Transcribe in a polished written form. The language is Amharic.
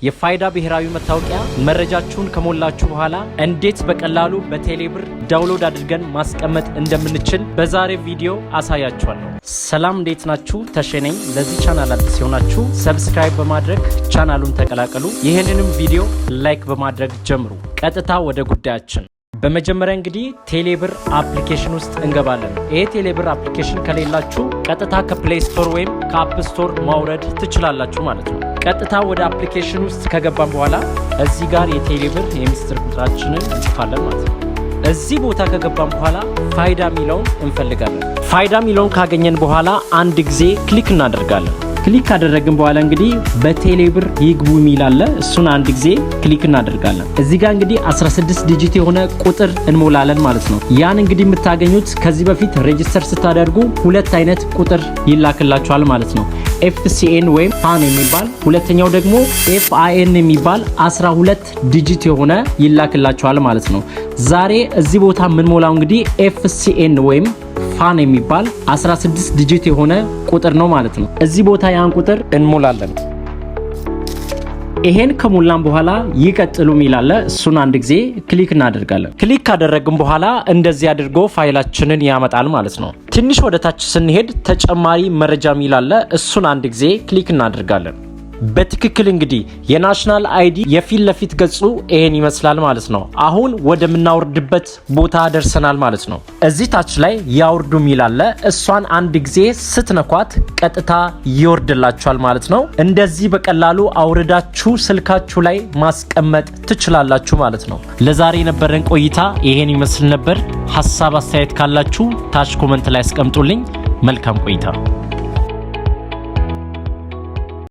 የፋይዳ ብሔራዊ መታወቂያ መረጃችሁን ከሞላችሁ በኋላ እንዴት በቀላሉ በቴሌብር ዳውንሎድ አድርገን ማስቀመጥ እንደምንችል በዛሬ ቪዲዮ አሳያችኋለሁ። ሰላም እንዴት ናችሁ? ተሸነኝ። ለዚህ ቻናል አዲስ ሆናችሁ ሰብስክራይብ በማድረግ ቻናሉን ተቀላቀሉ። ይሄንንም ቪዲዮ ላይክ በማድረግ ጀምሩ። ቀጥታ ወደ ጉዳያችን። በመጀመሪያ እንግዲህ ቴሌብር አፕሊኬሽን ውስጥ እንገባለን። ይሄ ቴሌብር አፕሊኬሽን ከሌላችሁ ቀጥታ ከፕሌይ ስቶር ወይም ከአፕ ስቶር ማውረድ ትችላላችሁ ማለት ነው። ቀጥታ ወደ አፕሊኬሽን ውስጥ ከገባን በኋላ እዚህ ጋር የቴሌብር የሚስጥር ቁጥራችንን እንጽፋለን ማለት ነው። እዚህ ቦታ ከገባን በኋላ ፋይዳ ሚለውን እንፈልጋለን። ፋይዳ ሚለውን ካገኘን በኋላ አንድ ጊዜ ክሊክ እናደርጋለን። ክሊክ ካደረግን በኋላ እንግዲህ በቴሌብር ይግቡ ሚል አለ። እሱን አንድ ጊዜ ክሊክ እናደርጋለን። እዚህ ጋር እንግዲህ 16 ዲጂት የሆነ ቁጥር እንሞላለን ማለት ነው። ያን እንግዲህ የምታገኙት ከዚህ በፊት ሬጂስተር ስታደርጉ ሁለት አይነት ቁጥር ይላክላችኋል ማለት ነው። FCN ወይም ፋን የሚባል ሁለተኛው ደግሞ FIN የሚባል 12 ዲጂት የሆነ ይላክላችኋል ማለት ነው። ዛሬ እዚህ ቦታ የምንሞላው እንግዲህ FCN ወይም ፋን የሚባል 16 ዲጂት የሆነ ቁጥር ነው ማለት ነው። እዚህ ቦታ ያን ቁጥር እንሞላለን። ይሄን ከሞላን በኋላ ይቀጥሉ ሚላለ እሱን አንድ ጊዜ ክሊክ እናደርጋለን። ክሊክ ካደረግን በኋላ እንደዚህ አድርጎ ፋይላችንን ያመጣል ማለት ነው። ትንሽ ወደ ታች ስንሄድ ተጨማሪ መረጃ ሚላለ እሱን አንድ ጊዜ ክሊክ እናደርጋለን። በትክክል እንግዲህ የናሽናል አይዲ የፊት ለፊት ገጹ ይሄን ይመስላል ማለት ነው። አሁን ወደምናወርድበት ቦታ ደርሰናል ማለት ነው። እዚህ ታች ላይ ያወርዱ ሚላለ እሷን አንድ ጊዜ ስትነኳት ቀጥታ ይወርድላችኋል ማለት ነው። እንደዚህ በቀላሉ አውርዳችሁ ስልካችሁ ላይ ማስቀመጥ ትችላላችሁ ማለት ነው። ለዛሬ የነበረን ቆይታ ይሄን ይመስል ነበር። ሐሳብ አስተያየት ካላችሁ ታች ኮሜንት ላይ አስቀምጡልኝ። መልካም ቆይታ።